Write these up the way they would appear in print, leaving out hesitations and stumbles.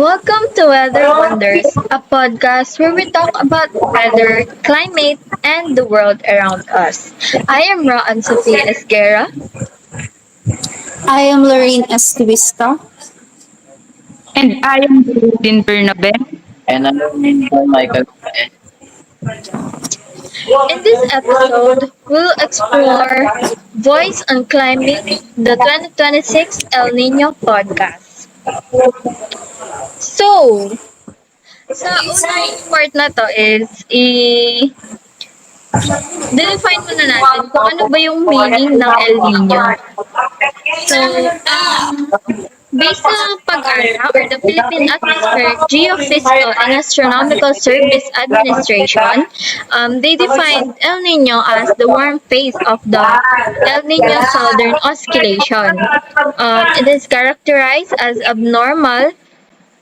Welcome to Weather Wonders, a podcast where we talk about weather, climate, and the world around us. I am Raan Sofia Esguera. I am Lorraine Estivista. And I am Din Bernabe. And I'm John Michael. In this episode, we'll explore Voice on Climate, the 2026 El Nino podcast. So, sa unang part na to is define muna natin kung ano ba yung meaning ng El Nino. So, based sa pag-asa or the Philippine Atmospheric Geophysical and Astronomical Service Administration, they defined El Nino as the warm phase of the El Nino Southern Oscillation. It is characterized as abnormal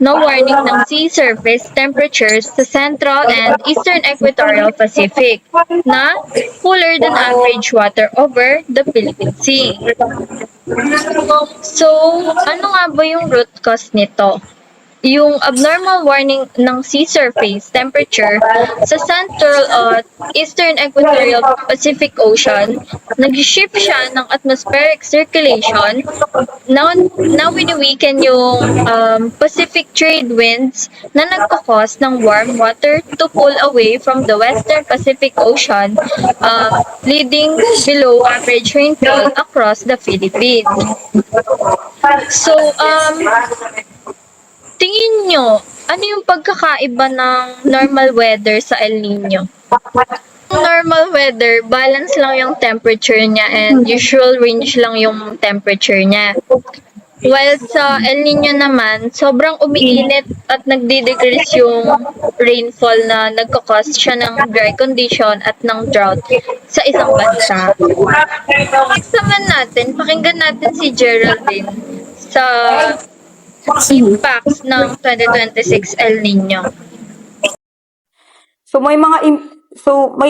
no warning ng sea surface temperatures sa Central and Eastern Equatorial Pacific na cooler than average water over the Philippine Sea. So, ano nga ba yung root cause nito? Yung abnormal warning ng sea surface temperature sa Central at Eastern Equatorial Pacific Ocean, nag-shift siya ng atmospheric circulation na wini-weaken yung Pacific trade winds na nagkakos ng warm water to pull away from the Western Pacific Ocean, leading below average rainfall across the Philippines. So, tingin nyo, ano yung pagkakaiba ng normal weather sa El Nino? Normal weather, balance lang yung temperature niya and usual range lang yung temperature niya. While sa El Nino naman, sobrang umiinit at nagdi-decrease yung rainfall na nagkakos siya ng dry condition at ng drought sa isang bansa. Next naman natin, pakinggan natin si Geraldine sa impacts ng 2026 El Nino. So may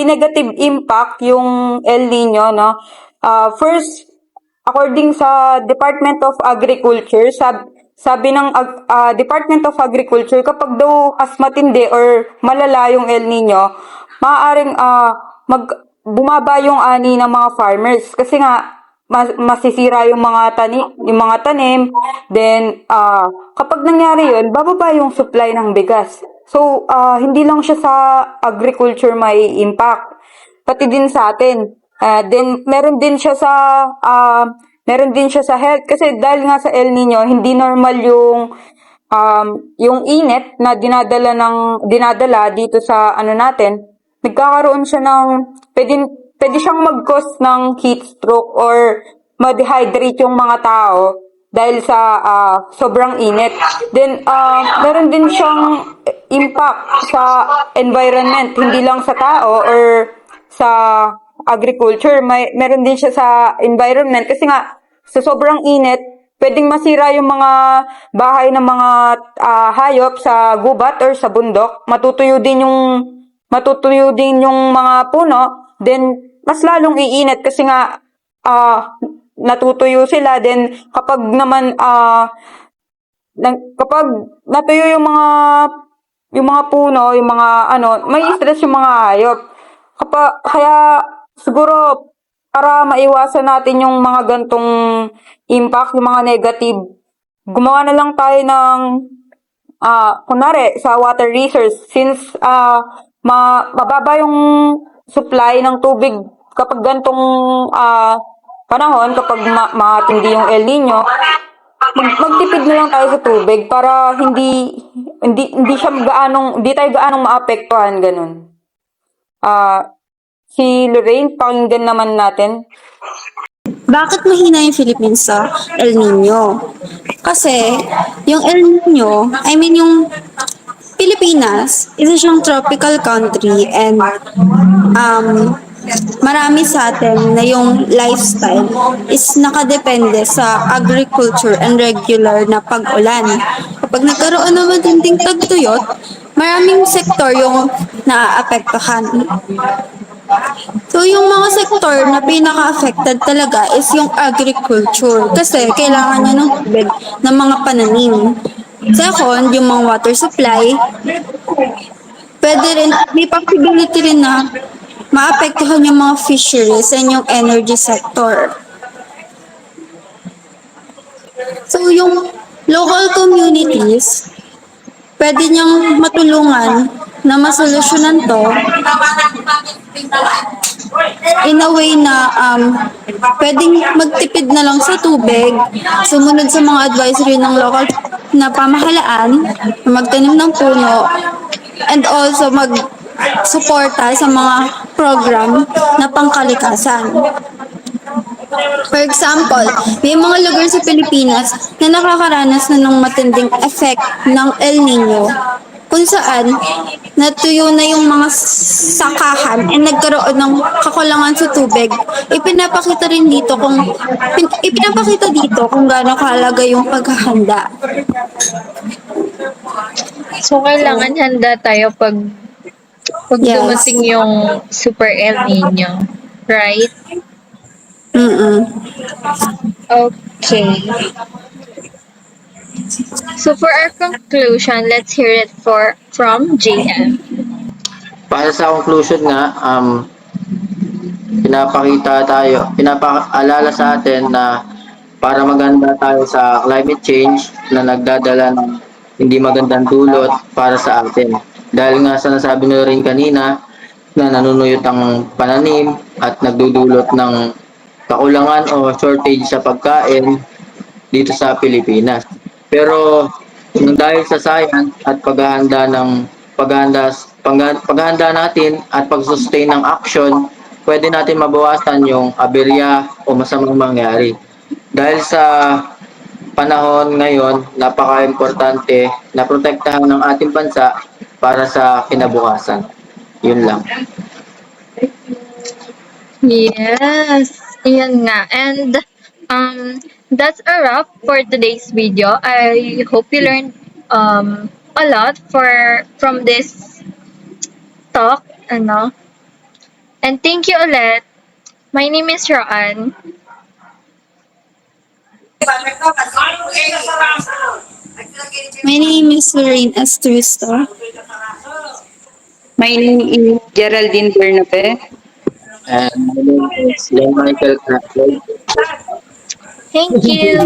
negative impact yung El Nino, no? First, according sa Department of Agriculture, sabi ng Department of Agriculture, kapag daw as matindi or malala yung El Nino, maaaring bumaba yung ani ng mga farmers kasi nga masisira yung mga tanim, then kapag nangyari yun, bababa yung supply ng bigas. So hindi lang siya sa agriculture may impact, pati din sa atin. Then meron din siya sa health kasi dahil nga sa El Nino, hindi normal yung init na dinadala dito sa natin. Nagkakaroon siya ng pwede siyang mag-cause ng heat stroke or ma-dehydrate yung mga tao dahil sa sobrang init. Then, meron din siyang impact sa environment, hindi lang sa tao or sa agriculture. Meron din siya sa environment kasi nga sa sobrang init, pwedeng masira yung mga bahay ng mga hayop sa gubat or sa bundok. Matutuyo din yung mga puno. Then, mas lalong iinit kasi nga natutuyo sila. Then kapag naman kapag natuyo yung mga puno, yung mga may stress yung mga hayop. Kaya siguro para maiwasan natin yung mga gantong impact, yung mga negative, gumawa na lang tayo ng kunwari sa water resource since mababa yung supply ng tubig kapag gantong panahon, kapag matindi yung El Nino, magtipid na lang tayo sa tubig para hindi tayo gaanong maapektuhan ganun. Si Lorraine, pakinggan naman natin. Bakit mahina yung Philippines sa El Nino? Kasi yung El Nino, yung Pilipinas, isa siyang tropical country and marami sa atin na yung lifestyle is nakadepende sa agriculture and regular na pag-ulan. Kapag nagkaroon ng matinding tagtuyot, maraming sektor yung naaapektuhan. So, yung mga sektor na pinaka-affected talaga is yung agriculture kasi kailangan niya ng tubig ng mga pananim. Second, yung mga water supply, pwede rin, may possibility rin na maapektuhan yung mga fisheries and yung energy sector. So, yung local communities, pwede niyang matulungan na masolusyonan to in a way na pwedeng magtipid na lang sa tubig, sumunod sa mga advisory ng local na pamahalaan, magtanim ng puno, and also mag-suporta sa mga program na pangkalikasan. For example, may mga lugar sa Pilipinas na nakakaranas na ng matinding effect ng El Nino kung saan natuyo na yung mga sakahan and nagkaroon ng kakulangan sa tubig. Ipinapakita dito kung gaano kahalaga yung paghahanda. So, kailangan handa tayo pag Yes. dumating yung Super El Nino. Right? Mm-mm. Okay. So, for our conclusion, let's hear it from JM. Para sa conclusion nga, pinapaalala sa atin na para maganda tayo sa climate change na nagdadala ng hindi magandang dulot para sa atin. Dahil nga sa nasabi nyo rin kanina na nanunuyot ang pananim at nagdudulot ng kakulangan o shortage sa pagkain dito sa Pilipinas. Pero dahil sa science at paghahanda natin at pag-sustain ng action, pwede natin mabawasan yung aberya o masamang mangyari. Dahil sa panahon ngayon, napaka-importante na protektahan ng ating bansa para sa kinabukasan. Yun lang. Yes, yun nga. And that's a wrap for today's video. I hope you learned a lot from this talk, ano. And thank you ulit. My name is Raan. My name is Lorraine Estrusto. My name is Geraldine Bernabe. And my name is Len Michael Crackle. Thank you.